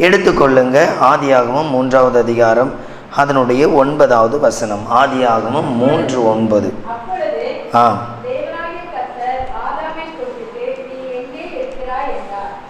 எடுத்துக்கொள்ளுங்க. ஆதியாகமம் 3வது அதிகாரம் அதனுடைய 9வது வசனம். ஆதியாகமம் 3:9.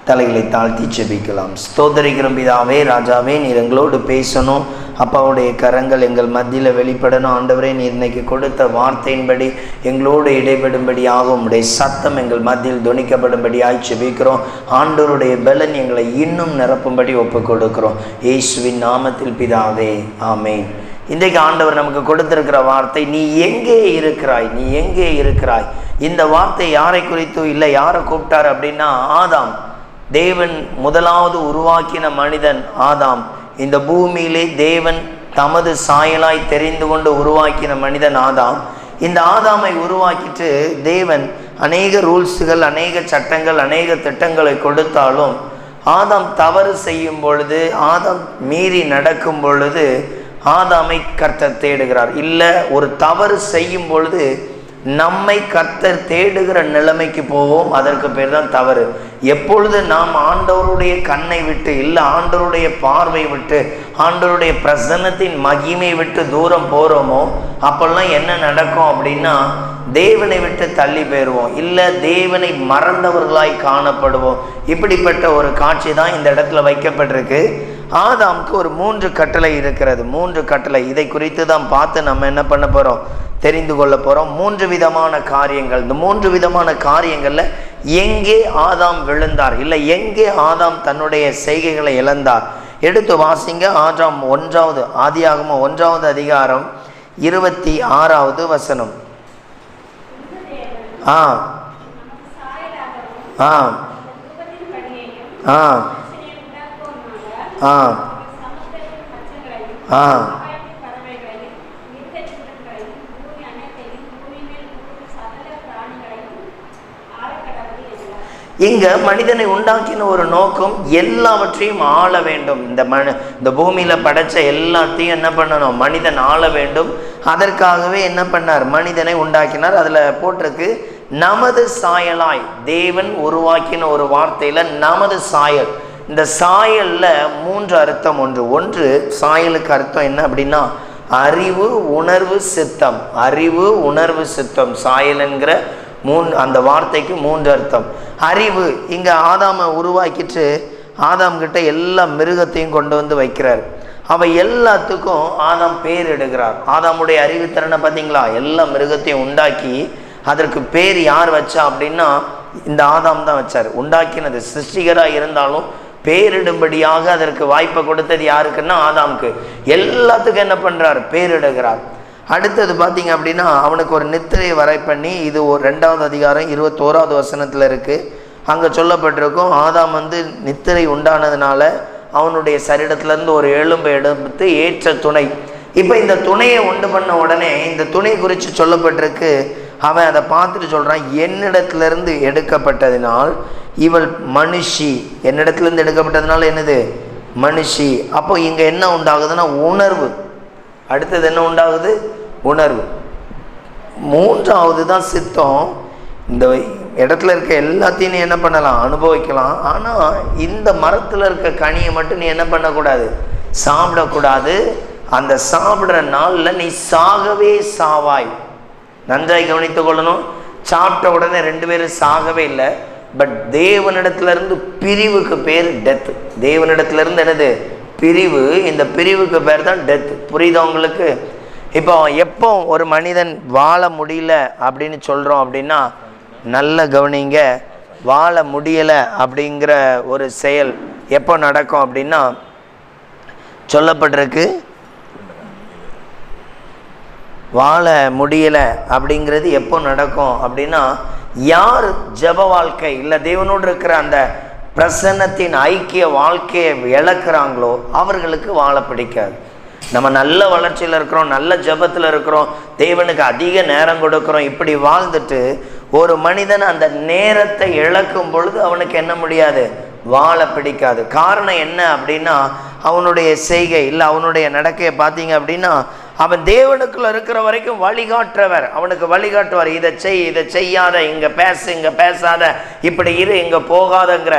தலைகளை தாழ்த்தி செபிக்கலாம். ஸ்தோத்திரிக்கிறோம் பிதாவே, ராஜாவே, நீர் எங்களோடு பேசணும். அப்பாவுடைய கரங்கள் எங்கள் மத்தியில் வெளிப்படணும். ஆண்டவரே, நீர் இன்னைக்கு கொடுத்த வார்த்தையின்படி எங்களோடு இடைபடும்படியாக உம்முடைய சத்தம் எங்கள் மத்தியில் துணிக்கப்படும்படியாய் செபிக்கிறோம். ஆண்டவருடைய பலன் எங்களை இன்னும் நிரப்பும்படி ஒப்பு கொடுக்கிறோம். இயேசுவின் நாமத்தில் பிதாவே, ஆமென். இன்றைக்கு ஆண்டவர் நமக்கு கொடுத்திருக்கிற வார்த்தை, நீ எங்கே இருக்கிறாய், நீ எங்கே இருக்கிறாய். இந்த வார்த்தை யாரை குறித்து இல்லை, யாரை கூப்பிட்டார் அப்படின்னா ஆதாம். தேவன் முதலாவது உருவாக்கின மனிதன் ஆதாம். இந்த பூமியிலே தேவன் தமது சாயலாய் தெரிந்து கொண்டு உருவாக்கின மனிதன் ஆதாம். இந்த ஆதாமை உருவாக்கிட்டு தேவன் அநேக ரூல்ஸுகள், அநேக சட்டங்கள், அநேக திட்டங்களை கொடுத்தாலும் ஆதாம் தவறு செய்யும் பொழுது, ஆதாம் மீறி நடக்கும் பொழுது ஆதாமை கர்த்தர் தேடுகிறார். இல்லை, ஒரு தவறு செய்யும் பொழுது நம்மை கர்த்தர் தேடுகிற நிலைமைக்கு போவோம். அதற்கு பேர் தான் தவறு. எப்பொழுது நாம் ஆண்டவருடைய கண்ணை விட்டு, இல்லை ஆண்டவருடைய பார்வை விட்டு, ஆண்டவருடைய பிரசன்னத்தின் மகிமை விட்டு தூரம் போகிறோமோ அப்பெல்லாம் என்ன நடக்கும் அப்படின்னா தேவனை விட்டு தள்ளி போயிடுவோம், இல்லை தேவனை மறந்தவர்களாய் காணப்படுவோம். இப்படிப்பட்ட ஒரு காட்சி தான் இந்த இடத்துல வைக்கப்பட்டிருக்கு. ஆதாமுக்கு ஒரு 3 கட்டளை இருக்கிறது. 3 கட்டளை, இதை குறித்து தான் பார்த்து நம்ம என்ன பண்ண போகிறோம், தெரிந்து கொள்ள போகிறோம். 3 விதமான காரியங்கள். இந்த 3 விதமான காரியங்களில் எங்கே ஆதாம் விழுந்தார், இல்லை எங்கே ஆதாம் தன்னுடைய செய்கைகளை இழந்தார். எடுத்து வாசிங்க. ஆதியாகமம் 1வது அதிகாரம் 26வது வசனம். இங்க மனிதனை உண்டாக்கின ஒரு நோக்கம், எல்லாவற்றையும் ஆள வேண்டும். இந்த பூமியில படைச்ச எல்லாத்தையும் என்ன பண்ணணும், மனிதன் ஆள வேண்டும். அதற்காகவே என்ன பண்ணார், மனிதனை உண்டாக்கினார். அதுல போட்டிருக்கு நமது சாயலாய். தேவன் உருவாக்கின ஒரு வார்த்தையில நமது சாயல். இந்த சாயல்ல 3 அர்த்தம். ஒன்று சாயலுக்கு அர்த்தம் என்ன அப்படின்னா அறிவு, உணர்வு, சித்தம். அறிவு, உணர்வு, சித்தம். சாயல் என்கிற அந்த வார்த்தைக்கு 3 அர்த்தம். அறிவு, இங்க ஆதாமை உருவாக்கிட்டு ஆதாம் கிட்ட எல்லா மிருகத்தையும் கொண்டு வந்து வைக்கிறார். அவ எல்லாத்துக்கும் ஆதாம் பேர் எடுக்கிறார். ஆதாமுடைய அறிவுத்திறனை பார்த்தீங்களா, எல்லா மிருகத்தையும் உண்டாக்கி அதற்கு பேர் யார் வச்சா அப்படின்னா இந்த ஆதாம் தான் வச்சார். உண்டாக்கினது சிருஷ்டிகராக இருந்தாலும் பேரிடும்படியாக அதற்கு வாய்ப்பை கொடுத்தது யாருக்குன்னா ஆதாமுக்கு. எல்லாத்துக்கும் என்ன பண்றார், பேரிடுகிறார். அடுத்தது பார்த்தீங்க அப்படின்னா அவனுக்கு ஒரு நித்திரையை வரை பண்ணி, இது 2வது அதிகாரம் 21வது வசனத்தில் இருக்குது. அங்கே சொல்லப்பட்டிருக்கும், ஆதாம் நித்திரை உண்டானதுனால அவனுடைய சரீரத்திலேருந்து ஒரு எலும்பை எடுத்து ஏற்ற துணை. இப்போ இந்த துணையை உண்டு பண்ண உடனே இந்த துணை குறித்து சொல்லப்பட்டிருக்கு. அவன் அதை பார்த்துட்டு சொல்கிறான், என்னிடத்திலிருந்து எடுக்கப்பட்டதினால் இவள் மனுஷி. என்னிடத்திலிருந்து எடுக்கப்பட்டதுனால என்னது, மனுஷி. அப்போ இங்கே என்ன உண்டாகுதுன்னா உணர்வு. அடுத்தது என்ன உண்டாகுது, உணர்வு. 3வது தான் சித்தம். இந்த இடத்துல இருக்க எல்லாத்தையும் நீ என்ன பண்ணலாம், அனுபவிக்கலாம். ஆனால் இந்த மரத்தில் இருக்க கனியை மட்டும் நீ என்ன பண்ணக்கூடாது, சாப்பிடக்கூடாது. அந்த சாப்பிட்ற நாளில் நீ சாகவே சாவாய். நன்றாய் கவனித்து கொள்ளணும். சாப்பிட்ட உடனே 2 பேரும் சாகவே இல்லை. பட் தேவனிடத்திலிருந்து பிரிவுக்கு பேர் டெத். தேவனிடத்திலிருந்து என்னது, பிரிவு. இந்த பிரிவுக்கு பேர் தான் டெத். புரியுதா உங்களுக்கு? இப்போ எப்போ ஒரு மனிதன் வாழ முடியல அப்படின்னு சொல்கிறோம் அப்படின்னா நல்ல கவனிங்க. வாழ முடியலை அப்படிங்கிற ஒரு செயல் எப்போ நடக்கும் அப்படின்னா சொல்லப்பட்டிருக்கு, வாழ முடியலை அப்படிங்கிறது எப்போ நடக்கும் அப்படின்னா யார் ஜெப வாழ்க்கை இல்லை தேவனோடு இருக்கிற அந்த பிரசன்னத்தின் ஐக்கிய வாழ்க்கையை இழக்கிறாங்களோ அவர்களுக்கு வாழ பிடிக்காது. நம்ம நல்ல வளர்ச்சியில் இருக்கிறோம், நல்ல ஜெபத்தில் இருக்கிறோம், தேவனுக்கு அதிக நேரம் கொடுக்குறோம். இப்படி வாழ்ந்துட்டு ஒரு மனிதன் அந்த நேரத்தை இழக்கும் பொழுது அவனுக்கு என்ன முடியாது, வாழ பிடிக்காது. காரணம் என்ன அப்படின்னா அவனுடைய செய்கை இல்லை அவனுடைய நடக்கையை பார்த்தீங்க அப்படின்னா அவன் தேவனுக்குள்ள இருக்கிற வரைக்கும் வழிகாட்டுறவர், அவனுக்கு வழிகாட்டுவார். இதை செய், இதை செய்யாத, இங்கே பேசு, இங்கே பேசாத, இப்படி இரு, இங்கே போகாதங்கிற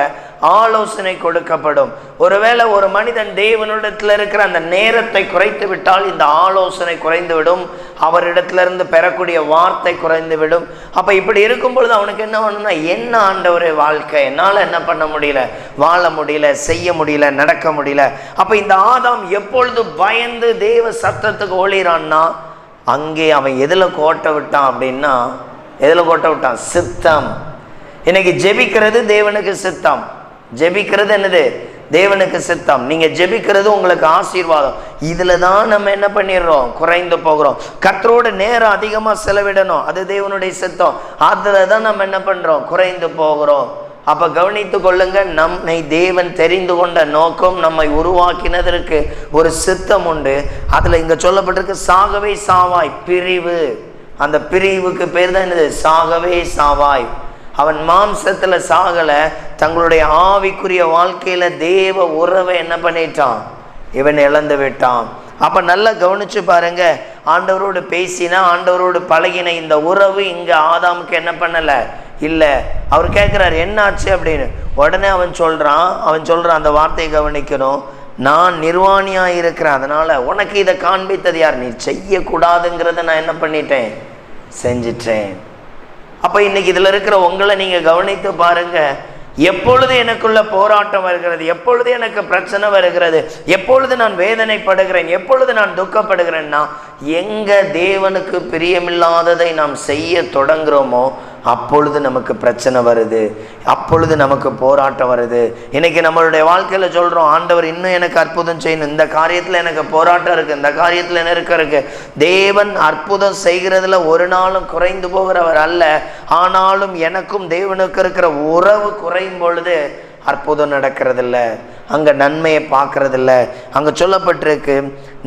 ஆலோசனை கொடுக்கப்படும். ஒருவேளை ஒரு மனிதன் தேவனிடத்தில் இருக்கிற அந்த நேரத்தை குறைத்து விட்டால் இந்த ஆலோசனை குறைந்துவிடும், அவரிடத்திலிருந்து பெறக்கூடிய வார்த்தை குறைந்துவிடும். அப்போ இப்படி இருக்கும் பொழுது அவனுக்கு என்ன பண்ணணும்னா, என்ன ஆண்டவரே வாழ்க்கை, என்னால் என்ன பண்ண முடியல, வாழ முடியல, செய்ய முடியல, நடக்க முடியல. அப்போ இந்த ஆதாம் எப்பொழுது பயந்து தேவ சத்தத்துக்கு ஒளிரான்னா, அங்கே அவன் எதில் கோட்டை விட்டான் அப்படின்னா, எதில் கோட்டை விட்டான்? சித்தம். இன்னைக்கு ஜெபிக்கிறது தேவனுக்கு சித்தம். ஜெபிக்கிறது என்னது? தேவனுக்கு சித்தம். நீங்க ஜெபிக்கிறது உங்களுக்கு ஆசீர்வாதம். இதுல தான் நம்ம என்ன பண்ணிடுறோம்? குறைந்து போகிறோம். கர்த்தரோட நேரம் அதிகமா செலவிடணும், அது தேவனுடைய சித்தம். அதுல தான் நம்ம என்ன பண்றோம்? குறைந்து போகிறோம். அப்ப கவனித்து கொள்ளுங்க, நம்மை தேவன் தெரிந்து கொண்ட நோக்கம், நம்மை உருவாக்கினதற்கு ஒரு சித்தம் உண்டு. அதுல இங்க சொல்லப்பட்டிருக்கு சாகவே சாவாய் பிரிவு. அந்த பிரிவுக்கு பேர் தான் என்னது? சாகவே சாவாய். அவன் மாம்சத்துல சாகல, தங்களுடைய ஆவிக்குரிய வாழ்க்கையில தேவ உறவை என்ன பண்ணிட்டான்? இவன் இழந்து விட்டான். அப்ப நல்லா கவனிச்சு பாருங்க, ஆண்டவரோடு பேசினா, ஆண்டவரோடு பழகின இந்த உறவு இங்க ஆதாமுக்கு என்ன பண்ணல? இல்ல. அவர் கேட்கிறார் என்னாச்சு அப்படின்னு. உடனே அவன் சொல்றான் அந்த வார்த்தையை கவனிக்கணும், நான் நிர்வாணியா இருக்கிறேன், அதனால உனக்கு இதை காண்பித்தது யார்? நீ செய்யக்கூடாதுங்கிறத நான் என்ன பண்ணிட்டேன்? செஞ்சிட்டேன். அப்ப இன்னைக்கு இதுல இருக்கிற உங்களை நீங்க கவனித்து பாருங்க, எப்பொழுது எனக்குள்ள போராட்டம் வருகிறது, எப்பொழுது எனக்கு பிரச்சனை வருகிறது, எப்பொழுது நான் வேதனைப்படுகிறேன், எப்பொழுது நான் துக்கப்படுகிறேன்னா, எங்க தேவனுக்கு பிரியமில்லாததை நாம் செய்ய தொடங்குறோமோ அப்பொழுது நமக்கு பிரச்சனை வருது, அப்பொழுது நமக்கு போராட்டம் வருது. இன்னைக்கு நம்மளுடைய வாழ்க்கையில சொல்றோம், ஆண்டவர் இன்னும் எனக்கு அற்புதம் செய்யணும், இந்த காரியத்துல எனக்கு போராட்டம் இருக்கு, இந்த காரியத்துல நெருக்கம் இருக்கு. தேவன் அற்புதம் செய்கிறதுல ஒரு நாளும் குறைந்து போகிறவர் அல்ல. ஆனாலும் எனக்கும் தேவனுக்கு இருக்கிற உறவு குறையும் பொழுது அற்புதம் நடக்கிறதில்ல, அங்க நன்மையை பார்க்கறதில்ல. அங்க சொல்லப்பட்டிருக்கு,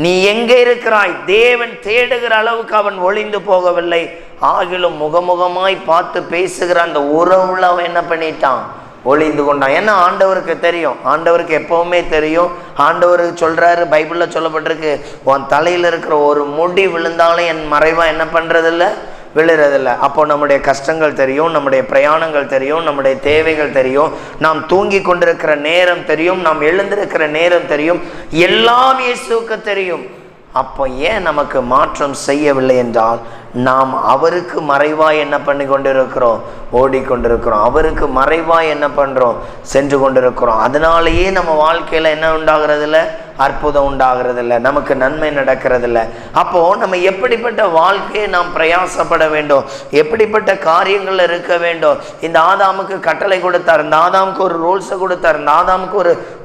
நீ எங்கே இருக்கிறாய்? தேவன் தேடுகிற அளவுக்கு அவன் ஒளிந்து போகவில்லை, ஆகிலும் முகமுகமாய் பார்த்து பேசுகிற அந்த உறவுல அவன் என்ன பண்ணிட்டான்? ஒளிந்து கொண்டான். ஏன்னா ஆண்டவருக்கு தெரியும், ஆண்டவருக்கு எப்பவுமே தெரியும். ஆண்டவருக்கு சொல்றாரு, பைபிள்ல சொல்லப்பட்டிருக்கு, உன் தலையில இருக்கிற ஒரு முடி விழுந்தாலும் என் மறைவா என்ன பண்றதில்ல? விழுறதில்லை. அப்போ நம்முடைய கஷ்டங்கள் தெரியும், நம்முடைய பிரயாணங்கள் தெரியும், நம்முடைய தேவைகள் தெரியும், நாம் தூங்கி கொண்டிருக்கிற நேரம் தெரியும், நாம் எழுந்திருக்கிற நேரம் தெரியும், எல்லாம் இயேசுவுக்கு தெரியும். அப்போ ஏன் நமக்கு மாற்றம் செய்யவில்லை என்றால், நாம் அவருக்கு மறைவாய் என்ன பண்ணி கொண்டிருக்கிறோம்? ஓடிக்கொண்டிருக்கிறோம். அவருக்கு மறைவாய் என்ன பண்றோம்? சென்று கொண்டிருக்கிறோம். அதனாலேயே நம்ம வாழ்க்கையில என்ன உண்டாகிறதில்ல? அற்புதம் உண்டாகிறதில்ல, நமக்கு நன்மை நடக்கிறதில்ல. அப்போ நம்ம எப்படிப்பட்ட வாழ்க்கையை நாம் பிரயாசப்பட வேண்டும், எப்படிப்பட்ட காரியங்கள் இருக்க வேண்டும். இந்த ஆதாமுக்கு கட்டளை கொடுத்தார், இந்த ஆதாமுக்கு ஒரு ரூல்ஸை கொடுத்தார், இந்த ஆதாமுக்கு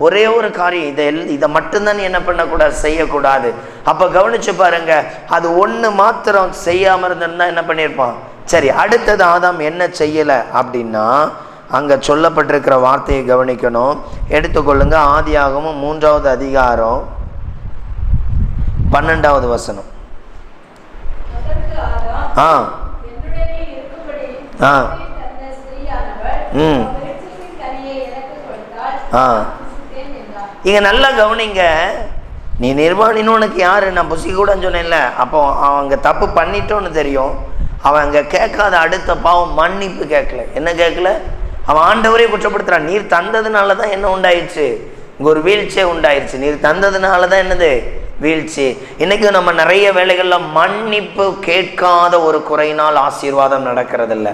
ஒரே ஒரு காரியம், இதை மட்டும்தான் என்ன பண்ணக்கூடாது? செய்யக்கூடாது. அப்ப கவனிச்சு பாருங்க, அது ஒண்ணு மாத்திரம் செய்யாம இருந்தா என்ன பண்ணியிருப்பான்? சரி, அடுத்தது ஆதாம் என்ன செய்யல அப்படின்னா, அங்க சொல்லப்பட்டிருக்கிற வார்த்தையை கவனிக்கணும். எடுத்துக்கொள்ளுங்க, ஆதியாகமம் 3வது அதிகாரம் 12வது வசனம். இங்க நல்லா கவனிங்க, நீ நிர்வாணின்னு உனக்கு யாரு? நான் புசி கூட சொன்னேன்ல. அப்போ அவங்க தப்பு பண்ணிட்டோன்னு தெரியும், அவன் அங்க கேட்காத அடுத்த பாவம் மன்னிப்பு கேட்கல. என்ன கேட்கல? அவன் ஆண்டவரே குற்றப்படுத்துறான். நீர் தந்ததுனால தான் என்ன உண்டாயிடுச்சு? இங்கே ஒரு வீழ்ச்சியே உண்டாயிடுச்சு. நீர் தந்ததுனால தான் என்னது? வீழ்ச்சி. இன்னைக்கு நம்ம நிறைய வேலைகள்ல மன்னிப்பு கேட்காத ஒரு குறையினால் ஆசீர்வாதம் நடக்கிறதில்ல.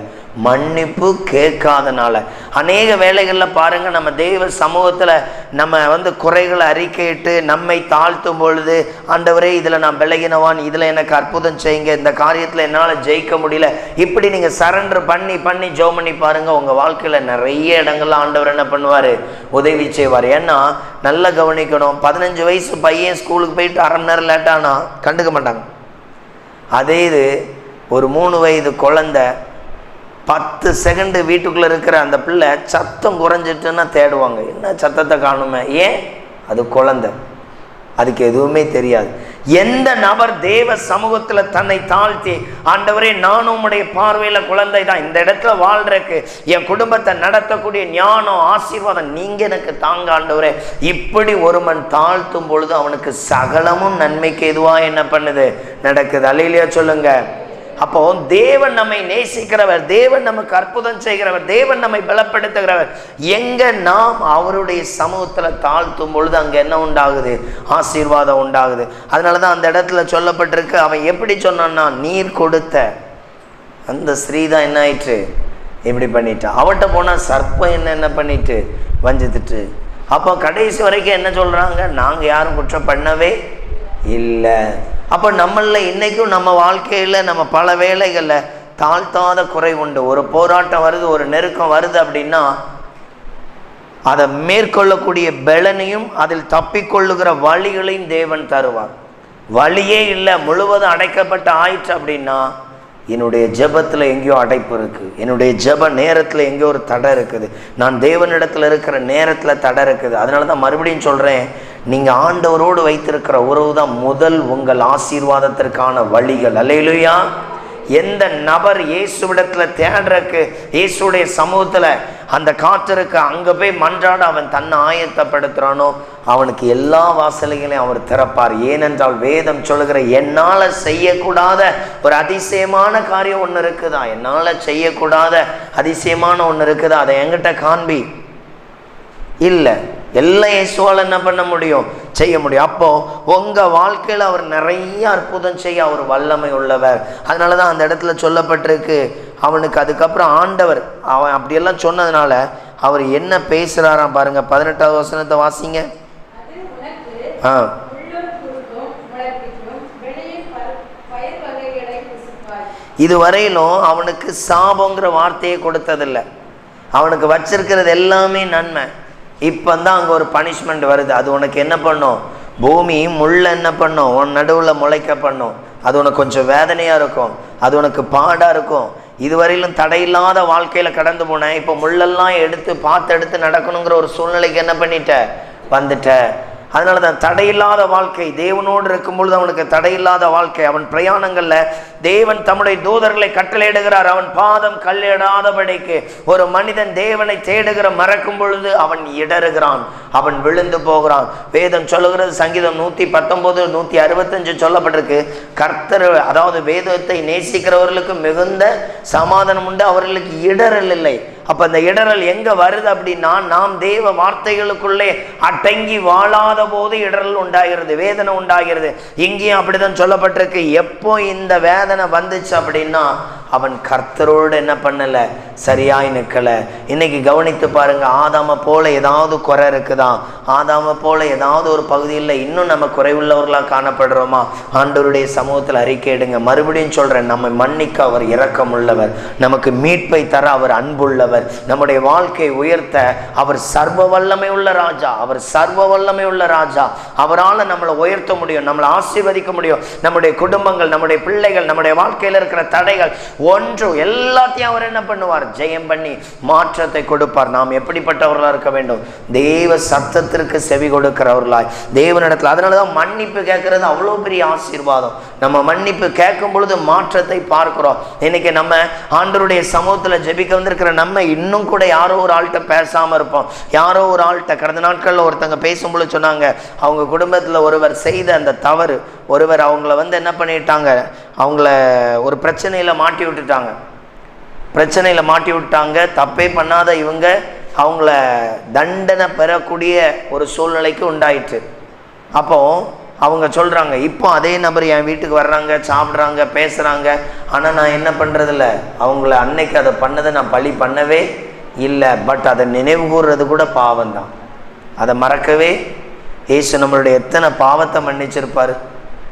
மன்னிப்பு கேட்காதனால அநேக வேலைகள்ல பாருங்க, நம்ம தெய்வ சமூகத்துல நம்ம குறைகளை அறிக்கையிட்டு நம்மை தாழ்த்தும் பொழுது, ஆண்டவரே இதுல நான் விலகினவான், இதுல எனக்கு அற்புதம் செய்யுங்க, இந்த காரியத்துல என்னால ஜெயிக்க முடியல, இப்படி நீங்க சரண்டர் பண்ணி பண்ணி ஜெபம் பண்ணி பாருங்க, உங்க வாழ்க்கையில நிறைய இடங்கள்ல ஆண்டவர் என்ன பண்ணுவாரு? உதவி செய்வார். ஏன்னா நல்லா கவனிக்கணும், 15 வயசு பையன் ஸ்கூலுக்கு போயிட்டு அரை மணி நேரம் லேட்டானா கண்டுக்க மாட்டாங்க. அதே இது ஒரு 3 வயது குழந்தை 10 செகண்ட் வீட்டுக்குள்ள இருக்கிற அந்த பிள்ளை சத்தம் குறைஞ்சிட்டுன்னா தேடுவாங்க, என்ன சத்தத்தை காணுமே, ஏன்? அது குழந்தை, அதுக்கு எதுவுமே தெரியாது. எந்த நபர் தேவ சமூகத்துல தன்னை தாழ்த்தி, ஆண்டவரே நானும் உம்முடைய பார்வையில குழந்தை தான், இந்த இடத்துல வாழ்றதுக்கு என் குடும்பத்தை நடத்தக்கூடிய ஞானம் ஆசீர்வாதம் நீங்க எனக்கு தாங்க ஆண்டவரே, இப்படி ஒருவன் தாழ்த்தும் பொழுது அவனுக்கு சகலமும் நன்மைக்கு எதுவா என்ன பண்ணுது? நடக்குது. அல்லேலூயா சொல்லுங்க. அப்போ தேவன் நம்மை நேசிக்கிறவர், தேவன் நமக்கு அற்புதம் செய்கிறவர், தேவன் நம்மை பலப்படுத்துகிறவர். எங்க நாம் அவருடைய சமூகத்துல தாழ்த்தும் பொழுது அங்க என்ன உண்டாகுது? ஆசீர்வாதம் உண்டாகுது. அதனாலதான் அந்த இடத்துல சொல்லப்பட்டிருக்கு, அவன் எப்படி சொன்னான்னா, நீர் கொடுத்த அந்த ஸ்திரீ தான் என்ன ஆயிற்று? இப்படி பண்ணிட்டா. அவட்ட போனா சர்ப்பம் என்ன பண்ணிட்டு வஞ்சித்துட்டு. அப்போ கடைசி வரைக்கும் என்ன சொல்றாங்க? நாங்க யாரும் குற்றம் பண்ணவே இல்லை. அப்போ நம்மள இன்னைக்கும் நம்ம வாழ்க்கையில நம்ம பல வேளைகள்ல தாழ்த்தாத குறை உண்டு. ஒரு போராட்டம் வருது, ஒரு நெருக்கம் வருது அப்படின்னா அதை மேற்கொள்ளக்கூடிய பலனையும் அதில் தப்பிக்கொள்ளுகிற வழிகளையும் தேவன் தருவார். வழியே இல்லை, முழுவதும் அடைக்கப்பட்ட ஆயிற்று அப்படின்னா என்னுடைய ஜெபத்தில் எங்கேயோ அடைப்பு இருக்குது, என்னுடைய ஜெப நேரத்தில் எங்கேயோ ஒரு தடை இருக்குது, நான் தேவனிடத்தில் இருக்கிற நேரத்தில் தடை இருக்குது. அதனால தான் மறுபடியும் சொல்கிறேன், நீங்கள் ஆண்டவரோடு வைத்திருக்கிற உறவு தான் முதல் உங்கள் ஆசீர்வாதத்திற்கான வழிகள். அல்லேலூயா. எந்த நபர் இயேசுவிடத்தில் தேடுறக்கு, இயேசுடைய சமூகத்தில் அந்த காத்திருக்க அங்கே போய் மன்றாட அவன் தன்னை ஆயத்தப்படுத்துகிறானோ அவனுக்கு எல்லா வாசல்களையும் அவர் திறப்பார். ஏனென்றால் வேதம் சொல்லுகிற, என்னால் செய்யக்கூடாத ஒரு அதிசயமான காரியம் ஒன்று இருக்குதா, என்னால் செய்யக்கூடாத அதிசயமான ஒன்று இருக்குதா, அதை என்கிட்ட காண்பி. இல்லை, எல்லாம் இயேசுவால் என்ன பண்ண முடியும்? செய்ய முடியும். அப்போ உங்க வாழ்க்கையில் அவர் நிறைய அற்புதம் செய்ய அவர் வல்லமை உள்ளவர். அதனால தான் அந்த இடத்துல சொல்லப்பட்டிருக்கு, அவனுக்கு அதுக்கப்புறம் ஆண்டவர் அவன் அப்படியெல்லாம் சொன்னதுனால அவர் என்ன பேசுறாராம் பாருங்க. 18வது வசனத்தை வாசிங்க. இதுவரையிலும் அவனுக்கு சாபங்கிற வார்த்தையை கொடுத்ததில்லை, அவனுக்கு வச்சிருக்கிறது எல்லாமே நன்மை. இப்போ தான் அங்கே ஒரு பனிஷ்மெண்ட் வருது. அது உனக்கு என்ன பண்ணும்? பூமி முள்ள என்ன பண்ணும்? உன் நடுவில் முளைக்க பண்ணும். அது உனக்கு கொஞ்சம் வேதனையாக இருக்கும், அது உனக்கு பாடாக இருக்கும். இதுவரையிலும் தடையில்லாத வாழ்க்கையில் கடந்து போனேன், இப்போ முள்ளெல்லாம் எடுத்து நடக்கணுங்கிற ஒரு சூழ்நிலைக்கு என்ன பண்ணிட்ட? வந்துட்ட. அதனால தான் தடையில்லாத வாழ்க்கை, தேவனோடு இருக்கும் பொழுது அவனுக்கு தடையில்லாத வாழ்க்கை. அவன் பிரயாணங்களில் தேவன் தம்முடைய தூதர்களை கட்டளையிடுகிறார், அவன் பாதம் கல்லிடாதபடிக்கு. ஒரு மனிதன் தேவனை தேடுகிற மறக்கும் பொழுது அவன் இடறுகிறான், அவன் விழுந்து போகிறான். வேதம் சொல்லுகிறது, சங்கீதம் 119 165 சொல்லப்பட்டிருக்கு, கர்த்தர் அதாவது வேதத்தை நேசிக்கிறவர்களுக்கு மிகுந்த சமாதானம் உண்டு, அவர்களுக்கு இடரல் இல்லை. அப்போ அந்த இடரல் எங்கே வருது அப்படின்னா, நாம் தேவ வார்த்தைகளுக்குள்ளே அடங்கி வாழாத போது இடரல் உண்டாகிறது, வேதனை உண்டாகிறது. இங்கேயும் அப்படிதான் சொல்லப்பட்டிருக்கு. எப்போ இந்த வேதனை வந்துச்சு அப்படின்னா அவன் கர்த்தரோடு என்ன பண்ணலை? சரியாய் நிற்கலை. இன்னைக்கு கவனித்து பாருங்க, ஆதாம போல ஏதாவது குறை இருக்குதா? ஆதாம போல ஏதாவது ஒரு பகுதியில் இன்னும் நம்ம குறைவுள்ளவர்களாக காணப்படுறோமா? ஆண்டவருடைய சமூகத்தில் அறிக்கையிடுங்க. மறுபடியும் சொல்கிறேன், நம்மை மன்னிக்க அவர் இரக்கம் உள்ளவர், நமக்கு மீட்பை தர அவர் அன்புள்ளவர், நம்முடைய வாழ்க்கை உயர்த்த அவர் சர்வ வல்லமை உள்ள ராஜா, அவர் சர்வ வல்லமை உள்ள ராஜா. அவரால் நம்மளை உயர்த்த முடியும், நம்மளை ஆசீர்வதிக்க முடியும். நம்முடைய குடும்பங்கள், நம்முடைய பிள்ளைகள், நம்முடைய வாழ்க்கையில் இருக்கிற தடைகள் ஒன்று எல்லாத்தையும் அவர் என்ன பண்ணுவார்? ஜெயம் பண்ணி மாற்றத்தை கொடுப்பார். நாம் எப்படிப்பட்டவர்களாக இருக்க வேண்டும்? தேவ சத்தத்திற்கு செவி கொடுக்கிறவர்களாய் தேவனிடத்தில். அதனாலதான் மன்னிப்பு கேட்கறது அவ்வளோ பெரிய ஆசீர்வாதம். நம்ம மன்னிப்பு கேட்கும் பொழுது மாற்றத்தை பார்க்கிறோம். இன்னைக்கு நம்ம ஆண்டவருடைய சமூகத்தில் ஜெபிக்க வந்திருக்கிற நம்ம இன்னும் கூட யாரோ ஒரு ஆள்கிட்ட பேசாமல் இருப்போம். யாரோ ஒரு ஆள்கிட்ட கடந்த நாட்களில் ஒருத்தங்க பேசும்பொழுது சொன்னாங்க, அவங்க குடும்பத்தில் ஒருவர் செய்த அந்த தவறு, ஒருவர் அவங்கள என்ன பண்ணிட்டாங்க, அவங்கள ஒரு பிரச்சனையில் மாட்டி விட்டுட்டாங்க. தப்பே பண்ணாத இவங்க அவங்கள தண்டனை பெறக்கூடிய ஒரு சூழ்நிலைக்கு உண்டாயிற்று. அப்போ அவங்க சொல்கிறாங்க, இப்போ அதே நபர் என் வீட்டுக்கு வர்றாங்க, சாப்பிட்றாங்க, பேசுகிறாங்க, ஆனால் நான் என்ன பண்ணுறதில்ல, அவங்கள அன்னைக்கு அதை பண்ணதை நான் பழி பண்ணவே இல்லை. பட் அதை நினைவு கூறுறது கூட பாவம்தான். அதை மறக்கவே இயேசு நம்மளுடைய எத்தனை பாவத்தை மன்னிச்சிருப்பார்.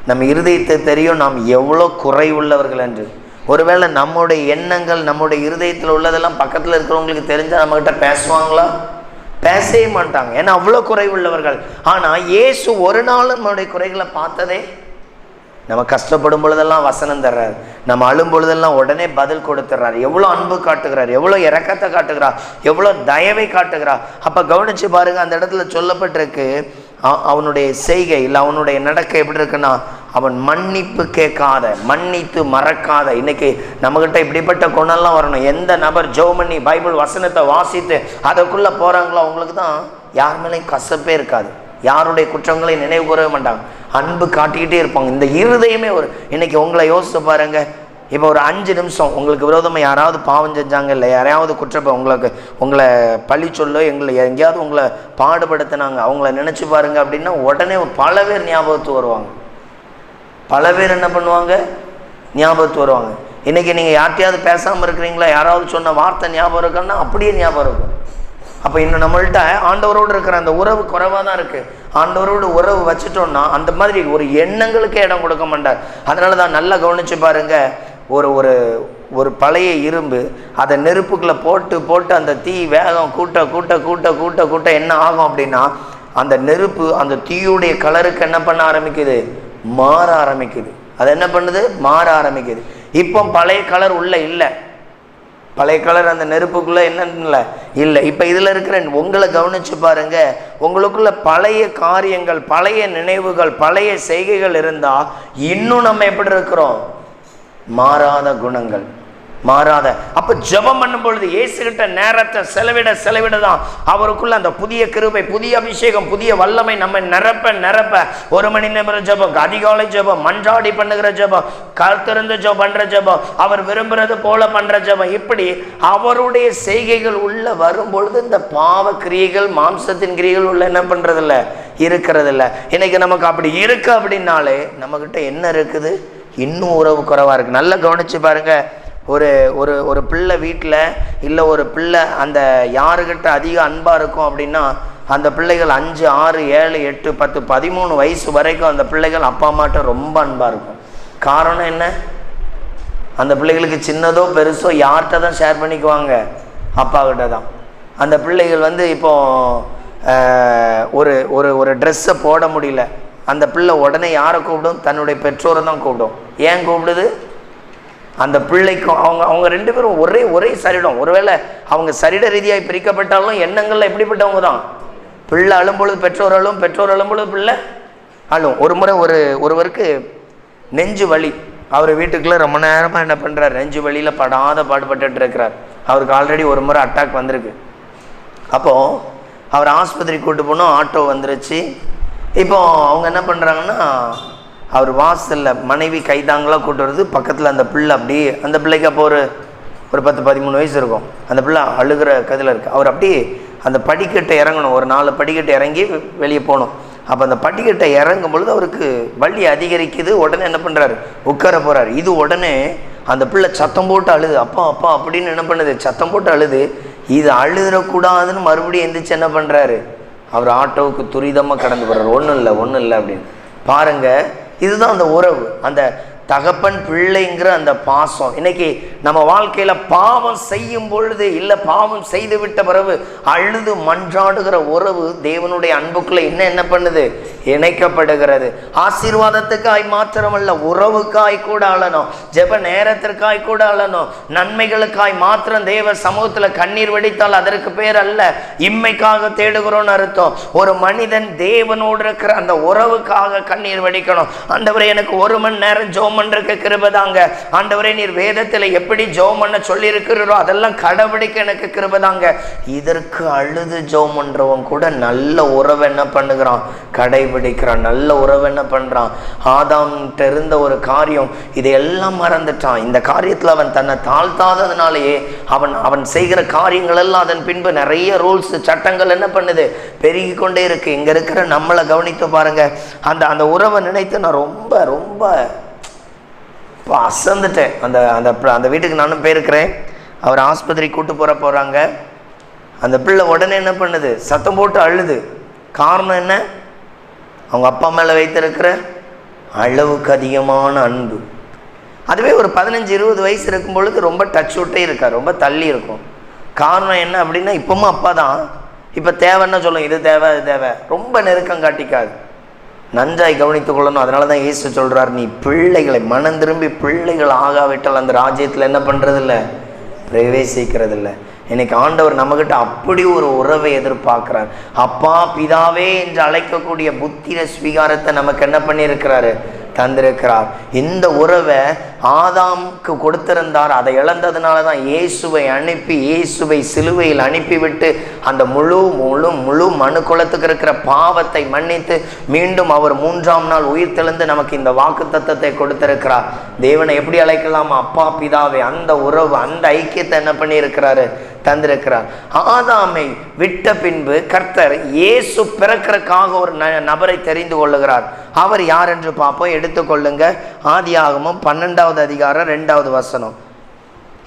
நம்ம இருதயத்தை தெரியும் நாம் எவ்வளோ குறை உள்ளவர்கள் என்று. ஒருவேளை நம்முடைய எண்ணங்கள், நம்முடைய இருதயத்தில் உள்ளதெல்லாம் பக்கத்தில் இருக்கிறவங்களுக்கு தெரிஞ்சால் நம்மகிட்ட பேசுவாங்களா? பேசவே மாட்டாங்க, ஏன்னா அவ்வளோ குறை உள்ளவர்கள். ஆனால் இயேசு ஒரு நாள் நம்மளுடைய குறைகளை பார்த்ததே. நம்ம கஷ்டப்படும் பொழுதெல்லாம் வசனம் தர்றார், நம்ம அழும் பொழுதெல்லாம் உடனே பதில் கொடுத்துட்றார். எவ்வளோ அன்பு காட்டுகிறார், எவ்வளோ இரக்கத்தை காட்டுகிறார், எவ்வளோ தயவை காட்டுகிறார். அப்போ கவனிச்சு பாருங்க, அந்த இடத்துல சொல்லப்பட்டிருக்கு, அவனுடைய செய்கை இல்லை அவனுடைய நடக்கை எப்படி இருக்குன்னா, அவன் மன்னிப்பு கேட்காத, மன்னித்து மறக்காத. இன்னைக்கு நம்மகிட்ட இப்படிப்பட்ட குணம்லாம் வரணும். எந்த நபர் ஜெபம் பண்ணி பைபிள் வசனத்தை வாசித்து அதற்குள்ளே போகிறாங்களோ அவங்களுக்கு தான் யார் மேலேயும் கசப்பே இருக்காது, யாருடைய குற்றங்களை நினைவு கூறவே மாட்டாங்க, அன்பு காட்டிக்கிட்டே இருப்பாங்க. இந்த இருதயமே இன்னைக்கு உங்களை யோசித்து பாருங்க, இப்போ ஒரு 5 நிமிஷம் உங்களுக்கு விரோதமாக யாராவது பாவம் செஞ்சாங்க, இல்லை யாரையாவது உங்களை பழி சொல்ல எங்கேயாவது உங்களை பாடுபடுத்தினாங்க, அவங்கள நினச்சி பாருங்க அப்படின்னா உடனே பல பேர் ஞாபகத்து வருவாங்க. பல பேர் என்ன பண்ணுவாங்க? ஞாபகத்து வருவாங்க. இன்றைக்கி நீங்கள் யார்கிட்டையாவது பேசாமல் இருக்கிறீங்களா, யாராவது சொன்ன வார்த்தை ஞாபகம் இருக்குன்னா அப்படியே ஞாபகம் இருக்கும். அப்போ இன்னும் நம்மள்கிட்ட ஆண்டவரோடு இருக்கிற அந்த உறவு குறைவாக தான் இருக்குது. ஆண்டவரோடு உறவு வச்சுட்டோம்னா அந்த மாதிரி ஒரு எண்ணங்களுக்கு இடம் கொடுக்க மாட்டார். அதனால தான் நல்லா கவனித்து பாருங்கள். ஒரு ஒரு ஒரு பழைய இரும்பு அதை நெருப்புக்குள்ளே போட்டு அந்த தீ வேகம் கூட்ட என்ன ஆகும் அப்படின்னா, அந்த நெருப்பு அந்த தீயுடைய கலருக்கு என்ன பண்ண ஆரம்பிக்குது? மாற ஆரம்பிக்குது. அது என்ன பண்ணுது? மாற ஆரம்பிக்குது. இப்போ பழைய கலர் உள்ள இல்லை, பழைய கலர் அந்த நெருப்புக்குள்ள என்னன்னு இல்லை. இப்போ இதில் இருக்கிற உங்களை கவனிச்சு பாருங்க. உங்களுக்குள்ள பழைய காரியங்கள், பழைய நினைவுகள், பழைய செய்கைகள் இருந்தால் இன்னும் நம்ம எப்படி இருக்கிறோம்? மாறாத குணங்கள், மாறாத. அப்போ ஜெபம் பண்ணும் பொழுது இயேசுகிட்ட நேரத்தை செலவிட தான் அவருக்குள்ள அந்த புதிய கிருபை, புதிய அபிஷேகம், புதிய வல்லமை நம்ம நிரப்ப 1 மணி நேரம் ஜெபம், அதிகாலை ஜெபம், மன்றாடி பண்ணுகிற ஜெபம், கருத்திருந்து ஜெபம் பண்ற ஜெபம், அவர் விரும்புறது போல பண்ற ஜெபம், இப்படி அவருடைய செய்கைகள் உள்ள வரும் பொழுது இந்த பாவ கிரியைகள், மாம்சத்தின் கிரியைகள் உள்ள என்ன பண்றதில்ல? இருக்கிறதில்ல. இன்னைக்கு நமக்கு அப்படி இருக்கு அப்படின்னாலே நம்மகிட்ட என்ன இருக்குது? இன்னும் உறவு குறைவா இருக்கு. நல்லா கவனிச்சு பாருங்க. ஒரு ஒரு ஒரு பிள்ளை வீட்டில் இல்லை, ஒரு பிள்ளை அந்த யாருக்கிட்ட அதிக அன்பாக இருக்கும் அப்படின்னா அந்த பிள்ளைகள் 5, 6, 7, 8, 10, 13 வயசு வரைக்கும் அந்த பிள்ளைகள் அப்பா அம்மாட்ட ரொம்ப அன்பாக இருக்கும். காரணம் என்ன? அந்த பிள்ளைகளுக்கு சின்னதோ பெருசோ யார்கிட்ட தான் ஷேர் பண்ணிக்குவாங்க? அப்பா கிட்ட தான். அந்த பிள்ளைகள் இப்போ ஒரு ஒரு ஒரு ட்ரெஸ்ஸை போட முடியல, அந்த பிள்ளை உடனே யாரை கூப்பிடும்? தன்னுடைய பெற்றோரை தான் கூப்பிடும். ஏன் கூப்பிடுது? அந்த பிள்ளைக்கும் அவங்க 2 பேரும் ஒரே சரீரம். ஒருவேளை அவங்க சரீர ரீதியாக பிரிக்கப்பட்டாலும் எண்ணங்கள்ல எப்படிப்பட்டவங்க தான்? பிள்ளை அழும்பொழுது பெற்றோர் அழும், பெற்றோர் அழும்பொழுது பிள்ளை அழும். ஒரு முறை ஒருவருக்கு நெஞ்சு வலி. அவர் வீட்டுக்குள்ளே ரொம்ப நேரமாக என்ன பண்ணுறார்? நெஞ்சு வலியில் பாடுபட்டு இருக்கிறார். அவருக்கு ஆல்ரெடி ஒரு முறை அட்டாக் வந்திருக்கு. அப்போது அவர் ஆஸ்பத்திரி கூட்டு போனோம், ஆட்டோ வந்துருச்சு. இப்போ அவங்க என்ன பண்ணுறாங்கன்னா, அவர் வாசலில் மனைவி கைதாங்களாக கூட்டு வருது, பக்கத்தில் அந்த பிள்ளை அப்படியே, அந்த பிள்ளைக்கு அப்போ ஒரு 10-13 வயசு இருக்கும். அந்த பிள்ளை அழுகிற கதில் இருக்குது. அவர் அப்படியே அந்த படிக்கட்டை இறங்கணும், ஒரு 4 படிக்கட்டை இறங்கி வெளியே போகணும். அப்போ அந்த படிக்கட்டை இறங்கும் பொழுது அவருக்கு வலி அதிகரிக்குது. உடனே என்ன பண்ணுறாரு? உட்கார போகிறார். இது உடனே அந்த பிள்ளை சத்தம் போட்டு அழுது, அப்பா அப்பா அப்படின்னு என்ன பண்ணுது? சத்தம் போட்டு அழுது. இது அழுதுறக்கூடாதுன்னு மறுபடியும் எந்திரிச்சு என்ன பண்ணுறாரு? அவர் ஆட்டோவுக்கு துரிதமாக கடந்து போகிறார். ஒன்றும் இல்லை அப்படின்னு பாருங்க. இதுதான் அந்த உறவு, அந்த தகப்பன் பிள்ளைங்கிற அந்த பாசம். இன்னைக்கு நம்ம வாழ்க்கையில பாவம் செய்யும் பொழுது, இல்லை பாவம் செய்து விட்ட பிறகு அழுது மன்றாடுகிற உறவு தேவனுடைய அன்புக்குள்ள என்ன பண்ணுது? இணைக்கப்படுகிறது. ஆசீர்வாதத்துக்காய் மாத்திரமல்ல, உறவுக்காய் கூட அழணும், ஜெப நேரத்திற்காய் கூட அழணும், நன்மைகளுக்காய் மாத்திரம் தேவ சமூகத்துல கண்ணீர் வடித்தால் அதற்கு பேர் அல்ல, இம்மைக்காக தேடுகிறோன்னு அர்த்தம். ஒரு மனிதன் தேவனோடு இருக்கிற அந்த உறவுக்காக கண்ணீர் வடிக்கணும். ஆண்டவரே, எனக்கு 1 மணி நேரம் ஜெபம் பண்றதுக்கு கிருபைதாங்க. ஆண்டவரே, நீர் வேதத்துல எப்படி ஜெபம் பண்ண சொல்லி இருக்கிறோ அதெல்லாம் கடைபிடிக்க எனக்கு கிருபைதாங்க. இதற்கு அழுது ஜெபம் பண்றவன் கூட நல்ல உறவு என்ன பண்ணுகிறான்? கடைபிடிக்கிறான். நல்ல உறவு என்ன பண்றான்? ஆதாம் இருந்த ஒரு காரியம் இதையெல்லாம் மறந்துட்டான். இந்த காரியத்துல அவன் தன்னை தாழ்த்தாததுனாலேயே அவன் செய்கிற காரியங்கள் எல்லாம் அதன் பின்பு நிறைய ரூல்ஸ், சட்டங்கள் என்ன பண்ணுது? பெருகி கொண்டே இருக்கு. இங்க இருக்கிற நம்மளை கவனித்து பாருங்க. அந்த உறவை நினைத்து நான் ரொம்ப ரொம்ப இப்போ அசந்துட்டேன். அந்த வீட்டுக்கு நானும் போயிருக்கிறேன். அவர் ஆஸ்பத்திரி கூட்டு போகிறாங்க. அந்த பிள்ளை உடனே என்ன பண்ணுது? சத்தம் போட்டு அழுது. காரணம் என்ன? அவங்க அப்பா மேலே வைத்திருக்கிற அளவுக்கு அதிகமான அன்பு. அதுவே ஒரு 15-20 வயசு இருக்கும் பொழுது ரொம்ப டச் விட்டே இருக்கார், ரொம்ப தள்ளி இருக்கும். காரணம் என்ன அப்படின்னா, இப்பவும் அப்பா தான். இப்போ தேவைன்னா சொல்லும், இது தேவை அது தேவை, ரொம்ப நெருக்கம் காட்டிக்காது. நன்றாய் கவனித்துக் கொள்ளணும். அதனால தான் இயேசு சொல்றார், நீ பிள்ளைகளை மனம் திரும்பி பிள்ளைகள் ஆகாவிட்டால் அந்த ராஜ்யத்தில் என்ன பண்றதில்லை? பிரவேசிக்கிறதில்ல. இன்னைக்கு ஆண்டவர் நம்மகிட்ட அப்படி ஒரு உறவை எதிர்பார்க்கிறார். அப்பா பிதாவே என்று அழைக்கக்கூடிய புத்திர ஸ்வீகாரத்தை நமக்கு என்ன பண்ணியிருக்கிறாரு? தந்திருக்கிறார். இந்த உறவை ஆதாமுக்கு கொடுத்திருந்தார். அதை இழந்ததுனால தான் இயேசுவை அனுப்பி, இயேசுவை சிலுவையில் அனுப்பிவிட்டு அந்த முழு முழு முழு மனு குலத்துக்கு இருக்கிற பாவத்தை மன்னித்து மீண்டும் அவர் 3ஆம் நாள் உயிர் தெழுந்து நமக்கு இந்த வாக்கு தத்தத்தை கொடுத்திருக்கிறார். தேவனை எப்படி அழைக்கலாம்? அப்பா பிதாவை. அந்த உறவு, அந்த ஐக்கியத்தை என்ன பண்ணி இருக்கிறாரு? தந்திருக்கிறார். ஆதாமை விட்ட பின்பு கர்த்தர் இயேசு பிறக்கிறதுக்காக ஒரு நபரை தெரிந்து கொள்ளுகிறார். அவர் யார் என்று பார்ப்போம். எடுத்துக்கொள்ளுங்க, ஆதியாகமம் 12வது அதிகாரம் 2வது வசனம்.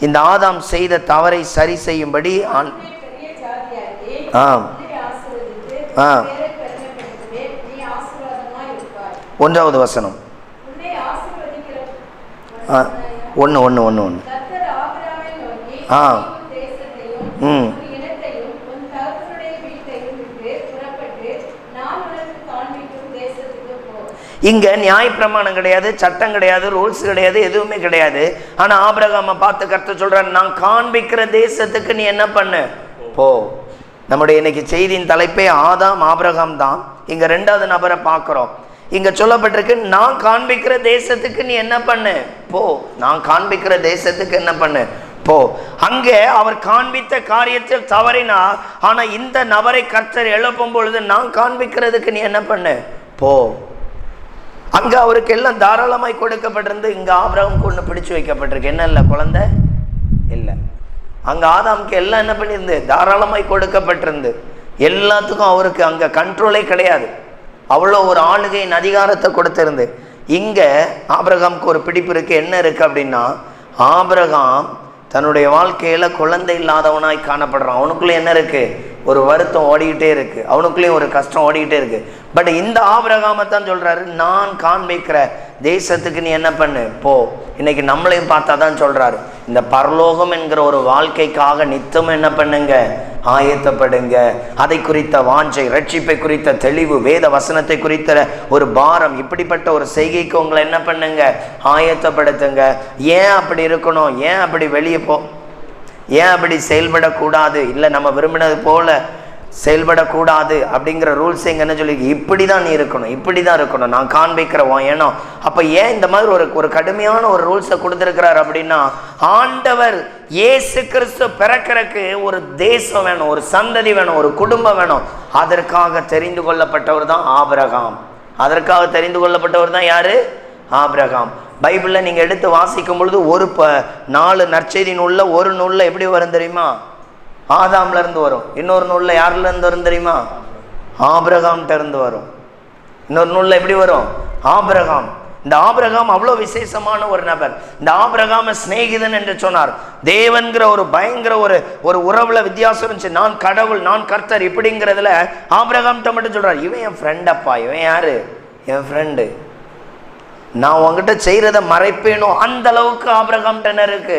இந்த ஆதாம் செய்த தவறை சரி செய்யும்படி 1வது வசனம் 1 இங்க நியாயப்பிரமாணம் கிடையாது, சட்டம் கிடையாது, ரூல்ஸ் கிடையாது, எதுவுமே கிடையாது. ஆனா ஆபிரகாமை பார்த்து கர்த்தர் சொல்றார், நான் காண்பிக்கிற தேசத்துக்கு நீ என்ன பண்ணு, போ. நம்முடைய இன்னைக்கு செய்தியின் தலைப்பே ஆதாம் ஆபிரகாம் தான். இங்க 2வது நபரை பார்க்கிறோம். இங்க சொல்லப்பட்டிருக்கு, நான் காண்பிக்கிற தேசத்துக்கு நீ என்ன பண்ணு, போ. நான் காண்பிக்கிற தேசத்துக்கு என்ன பண்ணு, போ. அங்கே அவர் காண்பித்த காரியத்தில் தவறினா, ஆனா இந்த நபரை கர்த்தர் எழுப்பும் பொழுது, நான் காண்பிக்கிறதுக்கு நீ என்ன பண்ணு, போ. அங்க அவருக்கு எல்லாம் தாராளமாய் கொடுக்கப்பட்டிருந்து, இங்க ஆபிரகாமுக்கு ஒண்ணு பிடிச்சு வைக்கப்பட்டிருக்கு. என்ன இல்லை? குழந்தை இல்லை. அங்க ஆதாமுக்கு எல்லாம் என்ன பண்ணியிருந்து? தாராளமாய் கொடுக்கப்பட்டிருந்து. எல்லாத்துக்கும் அவருக்கு அங்க கண்ட்ரோலே கிடையாது. அவ்வளோ ஒரு ஆளுகையின் அதிகாரத்தை கொடுத்திருந்து. இங்க ஆபிரகாமுக்கு ஒரு பிடிப்பு இருக்கு. என்ன இருக்கு அப்படின்னா, ஆபிரகாம் தன்னுடைய வாழ்க்கையில குழந்தை இல்லாதவனாய் காணப்படுறான். அவனுக்குள்ள என்ன இருக்கு? ஒரு வருத்தம் ஓடிக்கிட்டே இருக்கு. அவனுக்குள்ளேயும் ஒரு கஷ்டம் ஓடிக்கிட்டே இருக்கு. பட் இந்த ஆபிரகாமைத்தான் சொல்றாரு, நான் காண்பிக்கிற தேசத்துக்கு நீ என்ன பண்ணு, போ. இன்னைக்கு நம்மளையும் பார்த்தா தான் சொல்றாரு, இந்த பரலோகம் என்கிற ஒரு வாழ்க்கைக்காக நித்தம் என்ன பண்ணுங்க, ஆயத்தப்படுங்க. அதை குறித்த வாஞ்சை, ரட்சிப்பை குறித்த தெளிவு, வேத வசனத்தை குறித்த ஒரு பாரம், இப்படிப்பட்ட ஒரு செய்கைக்கு உங்களை என்ன பண்ணுங்க, ஆயத்தப்படுத்துங்க. ஏன் அப்படி இருக்கணும்? ஏன் அப்படி வெளியே போ? ஏன் அப்படி செயல்படக்கூடாது? இல்லை நம்ம விரும்பினது போல செயல்படக்கூடாது அப்படிங்கிற ரூல்ஸ் எங்க என்ன சொல்லி, இப்படி தான் நீ இருக்கணும், இப்படி தான் இருக்கணும், நான் காண்பிக்கிறோம். ஏன்னா அப்போ ஏன் இந்த மாதிரி ஒரு கடுமையான ஒரு ரூல்ஸை கொடுத்துருக்கிறார் அப்படின்னா, ஆண்டவர் இயேசு கிறிஸ்து பிறக்கிறதுக்கு ஒரு தேசம் வேணும், ஒரு சந்ததி வேணும், ஒரு குடும்பம் வேணும். அதற்காக தெரிந்து கொள்ளப்பட்டவர் தான் ஆபிரகாம். அதற்காக தெரிந்து கொள்ளப்பட்டவர் தான் யாரு? ஆபிரகாம். பைபிளில் நீங்கள் எடுத்து வாசிக்கும் பொழுது ஒரு 4 நற்செய்தி நூலில் ஒரு நூலில் எப்படி வரும் தெரியுமா? ஆதாம்ல இருந்து வரும். இன்னொரு நூலில் யாருல இருந்து வரும் தெரியுமா? ஆபிரகாம்கிட்ட இருந்து வரும். இன்னொரு நூலில் எப்படி வரும்? ஆபிரகாம். இந்த ஆபிரகாம் அவ்வளோ விசேஷமான ஒரு நபர். இந்த ஆபிரகாம சிநேகிதன் என்று சொன்னார். தேவன்கிற ஒரு பயங்கர ஒரு உறவுல வித்தியாசம் இருந்துச்சு. நான் கடவுள், நான் கர்த்தர் இப்படிங்கிறதுல ஆபிரகாம்கிட்ட மட்டும் சொல்றார், இவன் என் ஃப்ரெண்ட் அப்பா. இவன் யாரு? என் ஃப்ரெண்டு. நான் உங்ககிட்ட செய்யறத மறைப்பேனோ அந்த அளவுக்கு ஆபிரகாம்கிட்ட இருக்கு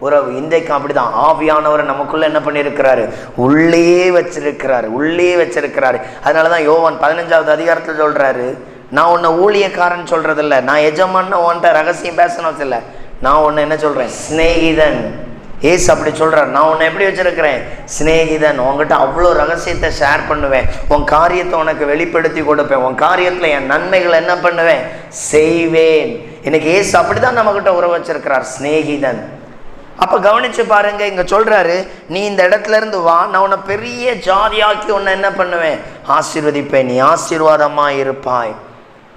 உறவு. இன்றைக்கு அப்படிதான் ஆவியானவர் நமக்குள்ள என்ன பண்ணியிருக்கிறாரு, உள்ளே வச்சிருக்கிறாரு. அதனாலதான் யோவான் 15வது அதிகாரத்தில் சொல்றாரு, நான் உன்னை ஊழியக்காரன் சொல்றதில்ல, நான் எஜமான்னு உன்கிட்ட ரகசியம் பேசணும் இல்லை, நான் உன்னை என்ன சொல்றேன், சிநேகிதன். ஏசு அப்படி சொல்றார், நான் உன்னை எப்படி வச்சிருக்கிறேன், சிநேகிதன். உங்ககிட்ட அவ்வளோ ரகசியத்தை ஷேர் பண்ணுவேன், உன் காரியத்தை உனக்கு வெளிப்படுத்தி கொடுப்பேன், உன் காரியத்துல என் நன்மைகளை என்ன பண்ணுவேன், செய்வேன். இன்னைக்கு ஏசு அப்படிதான் நம்ம கிட்ட உறவு வச்சிருக்கிறார், சிநேகிதன். அப்ப கவனிச்சு பாருங்க, இங்க சொல்றாரு, நீ இந்த இடத்துல இருந்து வா, நான் உன்னை பெரிய ஜாதியாக்கி உன்னை என்ன பண்ணுவேன், ஆசீர்வதிப்பேன், நீ ஆசீர்வாதமா இருப்பாய்.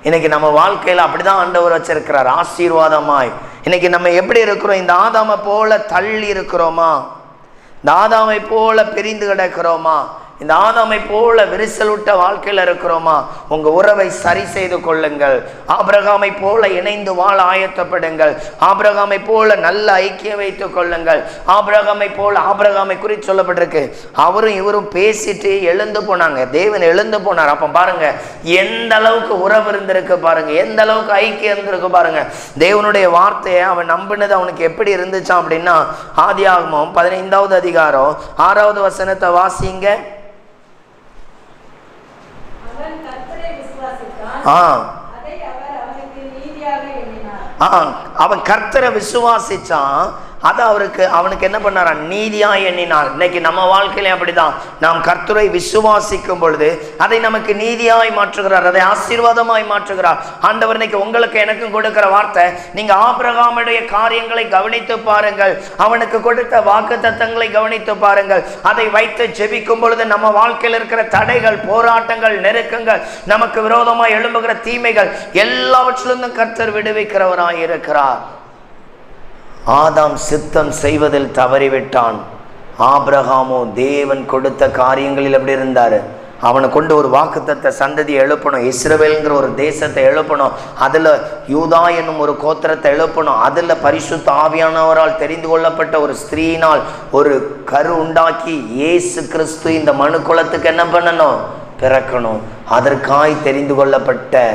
இன்னைக்கு நம்ம வாழ்க்கையில அப்படிதான் ஆண்டவர் வச்சிருக்கிறார், ஆசீர்வாதமாய். இன்னைக்கு நம்ம எப்படி இருக்கிறோம்? இந்த ஆதாமை போல தள்ளி இருக்கிறோமா? இந்த ஆதாமை போல பிரிந்து கிடக்கிறோமா? இந்த ஆதாமை போல விரிசல் விட்ட வாழ்க்கையில் இருக்கிறோமா? உங்க உறவை சரி செய்து கொள்ளுங்கள். ஆபிரகாமை போல இணைந்து வாழ ஆயத்தப்படுங்கள். ஆபிரகாமை போல நல்ல ஐக்கியம் வைத்துக் கொள்ளுங்கள். ஆபிரகாமை போல, ஆபிரகாமை குறித்து சொல்லப்பட்டிருக்கு, அவரும் இவரும் பேசிட்டு எழுந்து போனாங்க, தேவன் எழுந்து போனார். அப்ப பாருங்க எந்த அளவுக்கு உறவு இருந்திருக்கு பாருங்க, எந்த அளவுக்கு ஐக்கியம் இருந்திருக்கு பாருங்க. தேவனுடைய வார்த்தையை அவன் நம்பினது அவனுக்கு எப்படி இருந்துச்சான் அப்படின்னா, ஆதியாகமம் 15வது அதிகாரம் 6வது வசனத்தை வாசிங்க. அவன் கர்த்தரை விசுவாசிச்சான், அதை அவனுக்கு என்ன பண்ணாரா? நீதியாய் எண்ணினார். இன்னைக்கு நம்ம வாழ்க்கையில அப்படிதான். நாம் கர்த்தரை விசுவாசிக்கும் பொழுது அதை நமக்கு நீதியாய் மாற்றுகிறார், அதை ஆசீர்வாதமாய் மாற்றுகிறார் ஆண்டவர். இன்னைக்கு உங்களுக்கு எனக்கும் கொடுக்கிற வார்த்தை, நீங்க ஆபிரகாமுடைய காரியங்களை கவனித்து பாருங்கள், அவனுக்கு கொடுத்த வாக்குத்தத்தங்களை கவனித்து பாருங்கள். அதை வைத்து ஜெபிக்கும் பொழுது நம்ம வாழ்க்கையில் இருக்கிற தடைகள், போராட்டங்கள், நெருக்கங்கள், நமக்கு விரோதமாய் எழும்புகிற தீமைகள் எல்லாவற்றிலிருந்தும் கர்த்தர் விடுவிக்கிறவராய் இருக்கிறார். ஆதாம் சித்தம் செய்வதில் தவறிவிட்டான். ஆபிரகாமோ தேவன் கொடுத்த காரியங்களில் எப்படி இருந்தாரு? அவனை கொண்டு ஒரு வாக்குத்தத்த சந்ததியை எழுப்பணும், இஸ்ரவேல்ங்கிற ஒரு தேசத்தை எழுப்பணும், அதில் யூதா என்னும் ஒரு கோத்திரத்தை எழுப்பணும், அதில் பரிசுத்த ஆவியானவரால் தெரிந்து கொள்ளப்பட்ட ஒரு ஸ்திரீனால் ஒரு கரு உண்டாக்கி இயேசு கிறிஸ்து இந்த மனு குலத்துக்கு என்ன பண்ணணும்? பிறக்கணும். அதற்காய் தெரிந்து கொள்ளப்பட்ட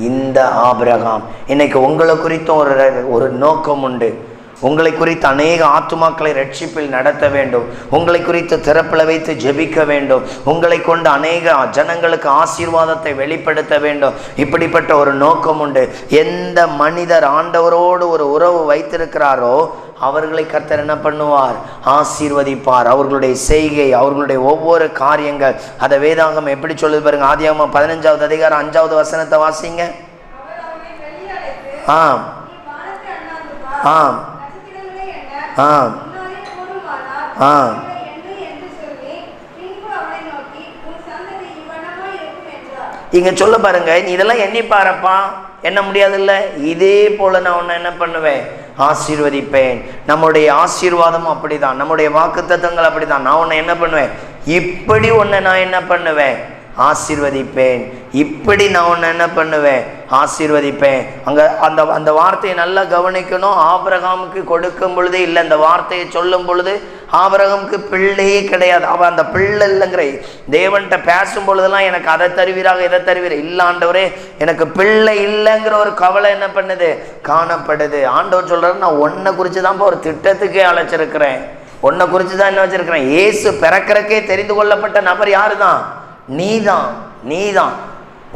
இந்த ஆபிரகாம் இன்னைக்கு உங்களை குறித்தும் ஒரு நோக்கம் உண்டு. உங்களை குறித்து அநேக ஆத்துமாக்களை ரட்சிப்பில் நடத்த வேண்டும், உங்களை குறித்து திறப்பில் வைத்து ஜெபிக்க வேண்டும், உங்களை கொண்டு அநேக ஜனங்களுக்கு ஆசீர்வாதத்தை வெளிப்படுத்த வேண்டும். இப்படிப்பட்ட ஒரு நோக்கம் உண்டு. எந்த மனிதர் ஆண்டவரோடு ஒரு உறவு வைத்திருக்கிறாரோ அவர்களை கர்த்தர் என்ன பண்ணுவார்? ஆசீர்வதிப்பார். அவர்களுடைய செய்கை, அவர்களுடைய ஒவ்வொரு காரியங்கள், அதை வேதாகம் எப்படி சொல்லுது பாருங்க. ஆதியாகமம் 15வது அதிகாரம் 5வது வசனத்தை வாசிங்க. ஆம் ஆம் ஆம் ஆம். இங்க சொல்ல பாருங்க, நீ இதெல்லாம் எண்ணி பாருப்பா, என்ன முடியாதுல்ல, இதே போல நான் உன்னை என்ன பண்ணுவேன்? ஆசீர்வதிப்பேன். நம்முடைய ஆசீர்வாதம் அப்படிதான், நம்முடைய வாக்குத்தத்தங்கள் அப்படிதான். நான் உன்னை என்ன பண்ணுவேன்? இப்படி உன்னை நான் என்ன பண்ணுவேன்? ஆசீர்வதிப்பேன். இப்படி நான் உன்னை என்ன பண்ணுவேன்? ஆசீர்வதிப்பேன். அந்த வார்த்தையை நல்லா கவனிக்கணும். ஆபிரகாமுக்கு கொடுக்கும் பொழுதே இல்லை, அந்த வார்த்தையை சொல்லும் பொழுது ஆபிரகாமுக்கு பிள்ளையே கிடையாது. அவன் அந்த பிள்ளை இல்லைங்கிற தேவன்கிட்ட பேசும் பொழுதெல்லாம் எனக்கு அதை தருவீராக, இதை தருவீர இல்லை ஆண்டவரே, எனக்கு பிள்ளை இல்லைங்கிற ஒரு கவலை என்ன பண்ணுது? காணப்படுது. ஆண்டவர் சொல்றாரு, நான் உன்னை குறித்து தான்ப்பா ஒரு திட்டத்துக்கே அழைச்சிருக்கிறேன், உன்னை குறித்து தான் என்ன வச்சிருக்கிறேன். இயேசு பிறக்கிறக்கே தெரிந்து கொள்ளப்பட்ட நபர் யாரு தான்? நீதான். நீதான்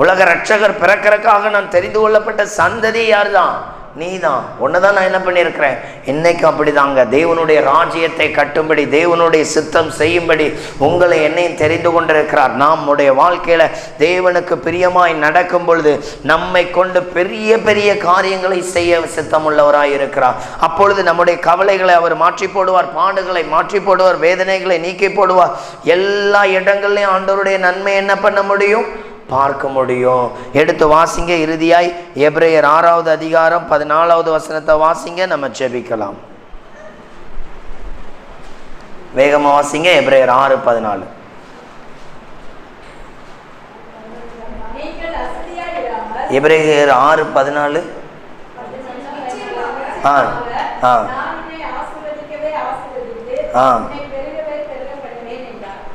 உலக ரட்சகர் பிறக்கிறதுக்காக நான் தெரிந்து கொள்ளப்பட்ட சந்ததி யார் தான்? நீதான். ஒன்னுதான் நான் என்ன பண்ணியிருக்கிறேன். இன்னைக்கு அப்படிதாங்க. தேவனுடைய ராஜ்யத்தை கட்டும்படி, தேவனுடைய சித்தம் செய்யும்படி உங்களை என்னையும் தெரிந்து கொண்டிருக்கிறார். நம்முடைய வாழ்க்கையில தேவனுக்கு பிரியமாய் நடக்கும் பொழுது நம்மை கொண்டு பெரிய பெரிய காரியங்களை செய்ய சித்தம் உள்ளவராய் இருக்கிறார். அப்பொழுது நம்முடைய கவலைகளை அவர் மாற்றி போடுவார், பாடுகளை மாற்றி போடுவார், வேதனைகளை நீக்கி போடுவார். எல்லா இடங்கள்லையும் ஆண்டவருடைய நன்மை என்ன பண்ண முடியும்? பார்க்க முடியும். எடுத்து வாசிங்க. இறுதியாய் எபிரேயர் 6வது அதிகாரம் 14வது வசனத்தை வாசிங்க, நம்ம ஜெபிக்கலாம். வேகமா வாசிங்க. எபிரேயர் 6:14. எபிரேயர் 6:14.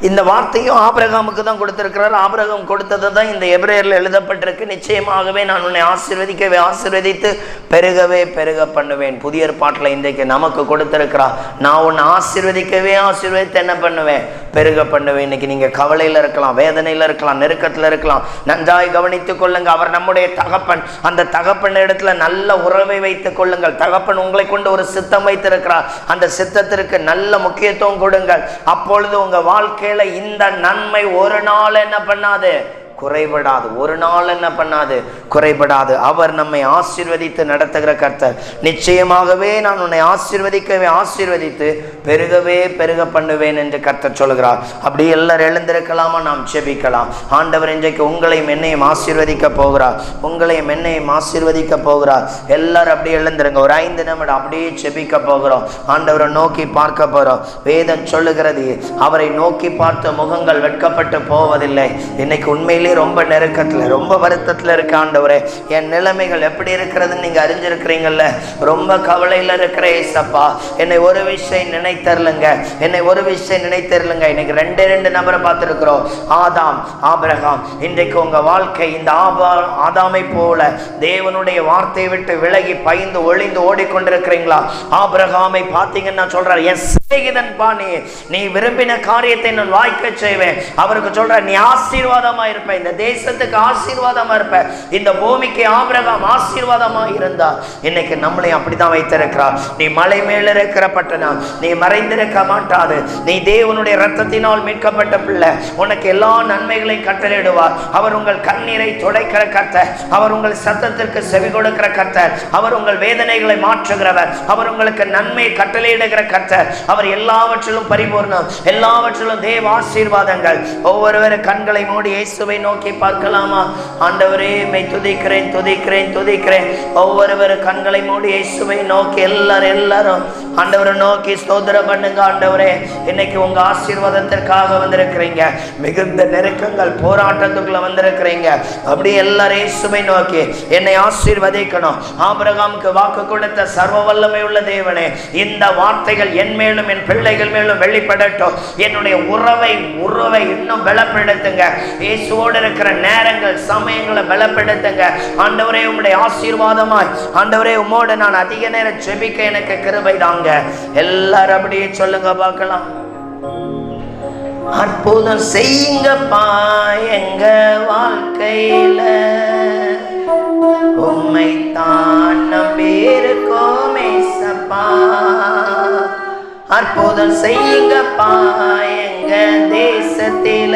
இந்த வார்த்தையும் ஆபிரகாமுக்கு தான் கொடுத்திருக்கிறார். ஆபிரகாம் கொடுத்தது தான் இந்த எபிரேயர்ல எழுதப்பட்டிருக்கு. நிச்சயமாகவே நான் உன்னை ஆசீர்வதிக்கவே ஆசீர்வதித்து பெருகவே பெருக பண்ணுவேன். புதிய ஏற்பாட்டில் இன்றைக்கு நமக்கு கொடுத்திருக்கிறார். நான் உன்னை ஆசீர்வதிக்கவே ஆசீர்வதித்து என்ன பண்ணுவேன்? பெருக பண்ணுவேன். இன்னைக்கு நீங்க கவலையில இருக்கலாம், வேதனையில இருக்கலாம், நெருக்கத்துல இருக்கலாம். நன்றாய் கவனித்துக் கொள்ளுங்க. அவர் நம்முடைய தகப்பன். அந்த தகப்பன் இடத்துல நல்ல உறவை வைத்துக் கொள்ளுங்கள். தகப்பன் உங்களை கொண்டு ஒரு சித்தம் வைத்திருக்கிறார். அந்த சித்தத்திற்கு நல்ல முக்கியத்துவம் கொடுங்கள். அப்பொழுது உங்க வாழ்க்கை இந்த நன்மை ஒரு நாள் என்ன பண்ணாது? குறைபடாது. ஒரு நாள் என்ன பண்ணாது? குறைபடாது. அவர் நம்மை ஆசீர்வதித்து நடத்துகிற கர்த்தர். நிச்சயமாகவே நான் உன்னை ஆசீர்வதிக்கவே ஆசீர்வதித்து பெருகவே பெருக பண்ணுவேன் என்று கர்த்தர் சொல்கிறார். அப்படி எல்லாரும் எழுந்திருக்கலாமா? நாம் ஜெபிக்கலாம். ஆண்டவர் இன்றைக்கு உங்களையும் என்னையும் ஆசீர்வதிக்க போகிறார். உங்களையும் என்னையும் ஆசீர்வதிக்க போகிறார். எல்லாரும் அப்படியே எழுந்திருங்க. ஒரு 5 நிமிடம் அப்படியே ஜெபிக்க போகிறோம். ஆண்டவரை நோக்கி பார்க்க போறோம். வேதம் சொல்லுகிறது, அவரை நோக்கி பார்த்த முகங்கள் வெட்கப்பட்டு போவதில்லை. இன்னைக்கு உண்மையிலே ரொம்ப நெருக்கத்துல, ரொம்ப வருத்தத்துல இருக்க ஆண்டவரே, என் நிலைமைகள் எப்படி இருக்கிறதுன்னு நீங்க அறிஞ்சிருக்கிறீங்கல்ல. ரொம்ப கவலையில இருக்கிற ஏசப்பா, என்னை ஒரு விஷயம் நினைத்தரலுங்க, என்னை ஒரு விஷயம் நினைத்தரலுங்க. இன்னைக்கு 2 நபரை பார்த்திருக்கிறோம். ஆதாம், ஆபிரகாம். இன்றைக்கு உங்க வாழ்க்கை இந்த ஆதாமை போல தேவனுடைய வார்த்தையை விட்டு விலகி பயந்து ஒளிந்து ஓடிக்கொண்டிருக்கிறீங்களா? ஆபிரகாமை பார்த்தீங்கன்னா சொல்றார், எஸ் நீ விரும்பின காரியத்தை நான் வாய்க்க செய்வேன். அவருக்கு சொல்ற, நீ ஆசீர்வாதமா இருப்ப, இந்த தேசத்துக்கு ஆசீர்வாதமா இருப்ப. இந்த பூமிக்கு ஆபிரகாம் ஆசீர்வாதமா இருந்தா, இன்னைக்கு நம்மளையும் அப்படித்தான் வைத்திருக்கிறார். நீ மலை மேல இருக்கிற பட்டணம், நீ மறைந்திருக்க மாட்டாது. நீ தேவனுடைய ரத்தத்தினால் மீட்கப்பட்ட பிள்ளை. உனக்கு எல்லா நன்மைகளையும் கட்டளையிடுவார். அவர் உங்கள் கண்ணீரை துடைக்கிற கர்த்தர். அவர் உங்கள் சத்தத்திற்கு செவி கொடுக்கிற கர்த்தர். அவர் உங்கள் வேதனைகளை மாற்றுகிறவர். அவர் உங்களுக்கு நன்மை கட்டளையிடுகிற கர்த்தர். அவர் எல்லாவற்றிலும் பரிபூர்ணம், எல்லாவற்றிலும் தேவ ஆசீர்வாதங்கள். ஒவ்வொருவரு கண்களை மூடி இயேசுவை நோக்கி பார்க்கலாமா? ஆண்டவரே, மை துதிக்கிறேன் துதிக்கிறேன் துதிக்கிறேன். ஒவ்வொருவரு கண்களை மூடி இயேசுவை நோக்கி எல்லாரும் ஆண்டவரை நோக்கி ஸ்தோத்திரம் பண்ணுங்க. ஆண்டவரே, இன்னைக்கு உங்க ஆசீர்வாதத்திற்காக வந்திருக்கிறீங்க. மிகுந்த நெருக்கங்கள் போராட்டத்துக்குள்ள வந்திருக்கிறீங்க. அப்படி எல்லாரும் இயேசுவை நோக்கி, என்னை ஆசீர்வதிக்கணும். ஆபிரகாமுக்கு வாக்கு கொடுத்த சர்வ வல்லமை உள்ள தேவனே, இந்த வார்த்தைகள் என் மேலும் என் பிள்ளைகள் மேலும் வெளிப்படட்டும். என்னுடைய உறவை இன்னும் பலப்படுத்துங்க. இயேசுவோடு இருக்கிற நேரங்கள் சமயங்களை பலப்படுத்துங்க. ஆண்டவரே, உம்முடைய ஆசீர்வாதமாய் ஆண்டவரே, உம்மோடு நான் அதிக நேரம் ஜெபிக்க எனக்கு கிருபை தாங்க. எல்லாரும் அப்படியே சொல்லுங்க பார்க்கலாம். அற்புதம் செய்யுங்கப்பா எங்க வாழ்க்கையில, உம்மை தான் நம்பி இருக்கோம் ஏசப்பா. அற்புதம் செய்யுங்கப்பா எங்க தேசத்தில,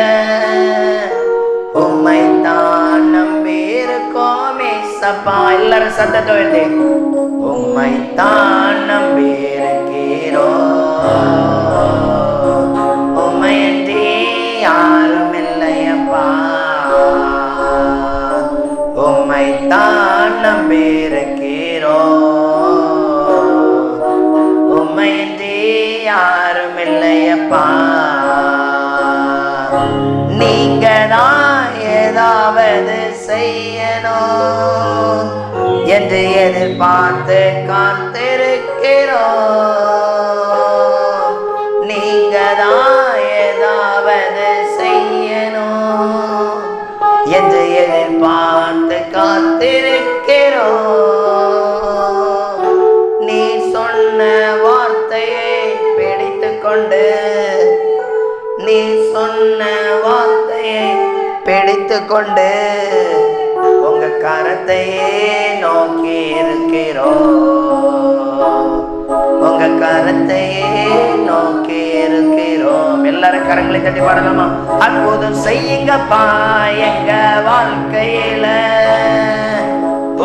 உம்மை தான் நம்பி இருக்கோம் ஏசப்பா. எல்லாரும் சத்தத்தை எழுதி, உம்மை தான் நம்பி இருக்கிறோம், உம்மையன்றி யாரும் இல்லையப்பா. உம்மை தான் நம்பி இருக்கிறோம், உம்மையன்றி யாரும் இல்லையப்பா. நீங்க தான் ஏதாவது செய்யணும் என்று எதிர்பார்த்து காத்திருக்கிறோம். நீங்க தான் ஏதாவது செய்யணும் என்று எதிர்பார்த்து காத்திருக்கிறோம். நீ சொன்ன வார்த்தையை பிடித்துக் கொண்டு, நீ சொன்ன வார்த்தையை பிடித்துக் கொண்டு உங்க கரத்தையே நோக்கி இருக்கிறோம், உங்க கரத்தையே நோக்கி இருக்கிறோம். எல்லாரும் கரங்களை தட்டி பாடலாமா? அற்புதம் செய்யுங்கப்பா எங்க வாழ்க்கையில,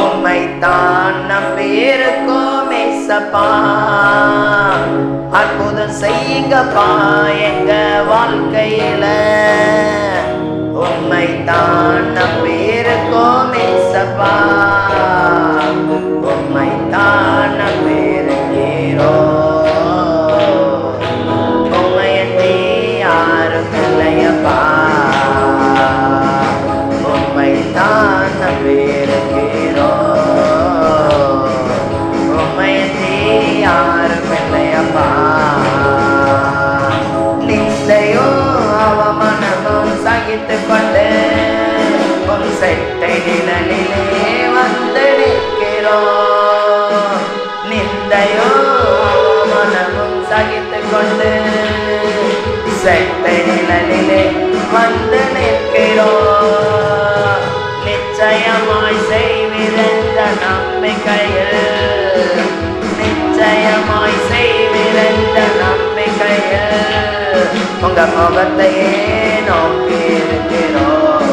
உம்மை தான் நம்பி இருக்கோம் ஏசப்பா. அற்புதம் செய்யுங்கப்பா எங்க வாழ்க்கையில, உம்மை தான் நம்பி இருக்கோம் ஏசப்பா. உம்மை தான் நம்பி இருக்கிறோம், உம்மையன்றி யாரும் இல்லையப்பா. உம்மை தான் நம்பி இருக்கிறோம், உம்மையன்றி யாரும் இல்லையப்பா. நிந்தையும் அவமானமும் சகித்துக் கொண்டு உன் செட்டை நிழலிலே வந்து நிற்கிறோம். நிந்தையும் அவமானமும் சகித்துக் கொண்டு செட்டை நிழலிலே வந்து நிற்கிறோம். நிச்சயமாய் செய்விருந்த நம்பிக்கையில், நிச்சயமாய் செய்விருந்த நம்பிக்கையில் உங்க முகத்தையே நோக்கி இருக்கிறோம்,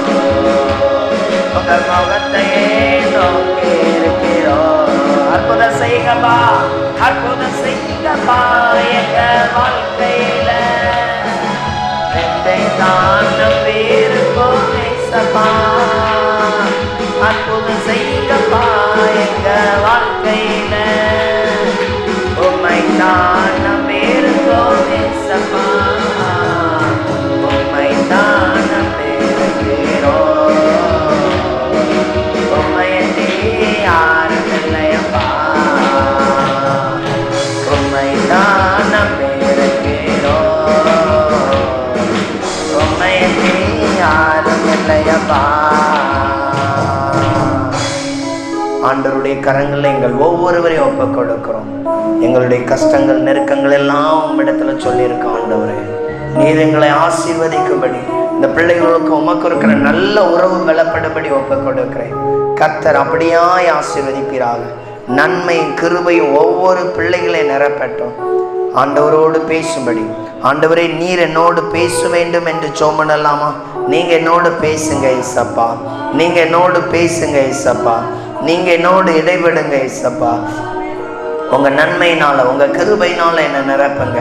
உங்க முகத்தையே நோக்கி இருக்கிறோம். அற்புதம் செய்யுங்கப்பா, அற்புதம் செய்யுங்கப்பா எங்க வாழ்க்கையில, என்னை தான் நம்பி இருக்கோம் ஏசப்பா. அற்புதம் செய்யுங்கப்பா எங்க வாழ்க்கையில, உம்மை தான் நம்பி இருக்கோம் ஏசப்பா. உம்மை தான் நம்பி இருக்கிறோம், உம்மையன்றி யாரும் இல்லையப்பா. உம்மை தான் நம்பி இருக்கிறோம், உம்மையன்றி யாரும் இல்லையப்பா. ஆண்டவருடைய கரங்களில் எங்கள் ஒவ்வொருவரையும் ஒப்புக் கொடுக்கிறோம். எங்களுடைய கஷ்டங்கள் நெருக்கங்கள் எல்லாம் உம்மிடத்துல சொல்லியிருக்கோம். ஆண்டவரே, நீர் எங்களை ஆசீர்வதிக்கும்படி, இந்த பிள்ளைகளுக்கு உமக்கு இருக்கிற நல்ல உறவு பலப்படும்படி ஒப்புக் கொடுக்கிறேன். கர்த்தர் அப்படியாய் ஆசீர்வதிப்பீராக. நன்மையும் கிருபையும் ஒவ்வொரு பிள்ளைகளை நிரப்பட்டும். ஆண்டவரோடு பேசும்படி, ஆண்டவரே நீர் என்னோடு பேச வேண்டும் என்று சோமனலாமா? நீங்க என்னோடு பேசுங்க ஏசப்பா, நீங்க என்னோடு பேசுங்க ஏசப்பா, நீங்க என்னோடு இடைபடுங்க ஏசப்பா. உங்க நன்மையினால உங்க கிருபையினால என்ன நிரப்புங்க.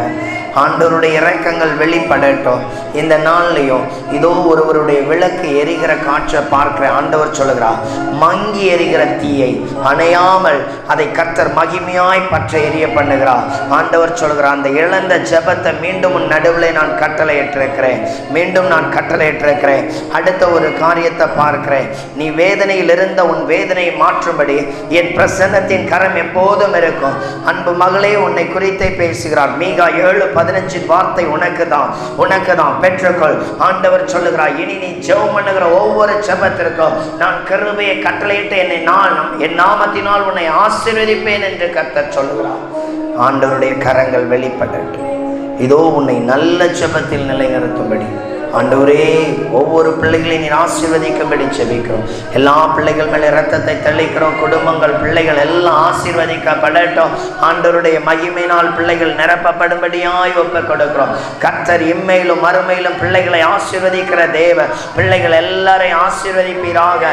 ஆண்டவருடைய இரக்கங்கள் வெளிப்படட்டும். இந்த நாள்லையும் இதோ ஒருவருடைய விளக்கு எரிகிற காற்றை பார்க்கிற ஆண்டவர் சொல்லுகிறார், மங்கி எரிகிற தீயை அணையாமல் அதை கர்த்தர் மகிமையாய் பற்ற எரிய பண்ணுகிறார். ஆண்டவர் சொல்லுகிறார், அந்த இழந்த ஜெபத்தை மீண்டும் உன் நடுவில் நான் கட்டளையிட்டிருக்கிறேன், மீண்டும் நான் கட்டளையிட்டிருக்கிறேன். அடுத்த ஒரு காரியத்தை பார்க்கிறேன். நீ வேதனையில் இருந்த உன் வேதனையை மாற்றும்படி என் பிரசன்னத்தின் கரம் எப்போதும் இருக்கும். அன்பு மகளே, உன்னை குறித்தே பேசுகிறார். மீகா 7:15 வார்த்தை உனக்கு தான் பெற்றுக்கொள். ஆண்டவர் சொல்லுகிறார், இனி நீ ஜெபம் பண்ணுகிற ஒவ்வொரு ஜெபத்திற்கும் நான் கிருபையை கட்டளையிட்டு என் நாமத்தினால் உன்னை ஆசீர்வதிப்பேன் என்று கர்த்தர் சொல்லுகிறார். ஆண்டவருடைய கரங்கள் வெளிப்படட்டும். இதோ உன்னை நல்ல ஜெபத்தில் நிலைநிறுத்தும்படி ஆண்டவரே ஒவ்வொரு பிள்ளைகளையும் நீர் ஆசீர்வதிக்கும்படி ஜெபிக்கிறோம். எல்லா பிள்ளைகள் மேலே இரத்தத்தை தெளிக்கிறோம். குடும்பங்கள், பிள்ளைகள் எல்லாம் ஆசீர்வதிக்கப்படட்டும். ஆண்டவருடைய மகிமையினால் பிள்ளைகள் நிரப்பப்படும்படியாய் ஒப்புக் கொடுக்கிறோம். கர்த்தர் இம்மையிலும் மறுமையிலும் பிள்ளைகளை ஆசீர்வதிக்கிற தேவ. பிள்ளைகள் எல்லாரையும் ஆசீர்வதிப்பீராக.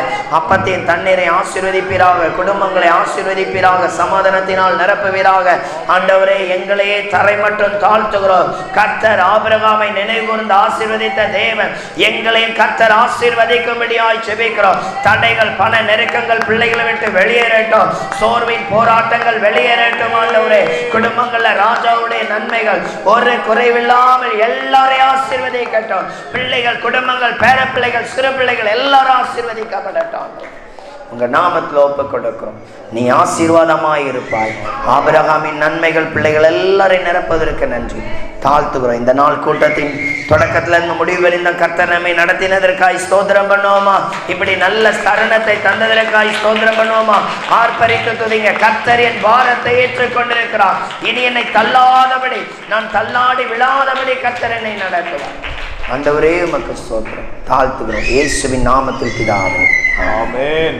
அப்பத்தின் தண்ணீரை ஆசீர்வதிப்பீராக. குடும்பங்களை ஆசீர்வதிப்பீராக. சமாதானத்தினால் நிரப்புவீராக. ஆண்டவரே, எங்களையே தரை மட்டும் தாழ்த்துகிறோம். கர்த்தர் ஆபிரகாமை நினைவுகூர்ந்து ஆசீர்வதித்த தேவன், எங்களையும் கர்த்தர் ஆசீர்வதிக்கும்படியாய் ஜெபிக்கிறோம். தடைகள், பண நெருக்கங்கள் பிள்ளைகளை விட்டு வெளியேறட்டும். சோர்வின் போராட்டங்கள் வெளியேறட்டும். ஆண்டவரே, குடும்பங்கள்ல ராஜாவுடைய நன்மைகள் ஒரு குறைவில்லாமல் எல்லாரையும் ஆசீர்வதிக்கட்டும். பிள்ளைகள், குடும்பங்கள், பேர பிள்ளைகள், சிறு பிள்ளைகள் எல்லாரும் ஆசீர்வதிக்கப்படட்டும். உங்க நாமத்தில் ஒப்புக் கொடுக்கிறோம். நீ ஆசீர்வாதமாய் இருப்பாய். ஆபிரகாமின் நன்மைகள் பிள்ளைகள் எல்லாரையும் நிரப்பதற்கு நன்றி தாழ்த்துகிறோம். இந்த நாள் கூட்டத்தின் தொடக்கத்துல இருந்து முடிவு வரைந்த கர்த்தர் நம்மை நடத்தினதற்காய் ஸ்தோத்திரம் பண்ணுவோமா? இப்படி நல்ல தருணத்தை தந்ததற்காய் ஸ்தோத்திரம் பண்ணுவோமா? ஆர்ப்பரித்து துதிங்க. கர்த்தர் என் பாரத்தை ஏற்றுக்கொண்டிருக்கிறார். இனி என்னை தள்ளாதபடி, நான் தள்ளாடி விழாதபடி கர்த்தர் என்னை நடத்துவார். ஆண்டவரே, உமக்கு ஸ்தோத்திரம். தாழ்த்துகிறோம் இயேசுவின் நாமத்தில் பிதாவே, ஆமென்.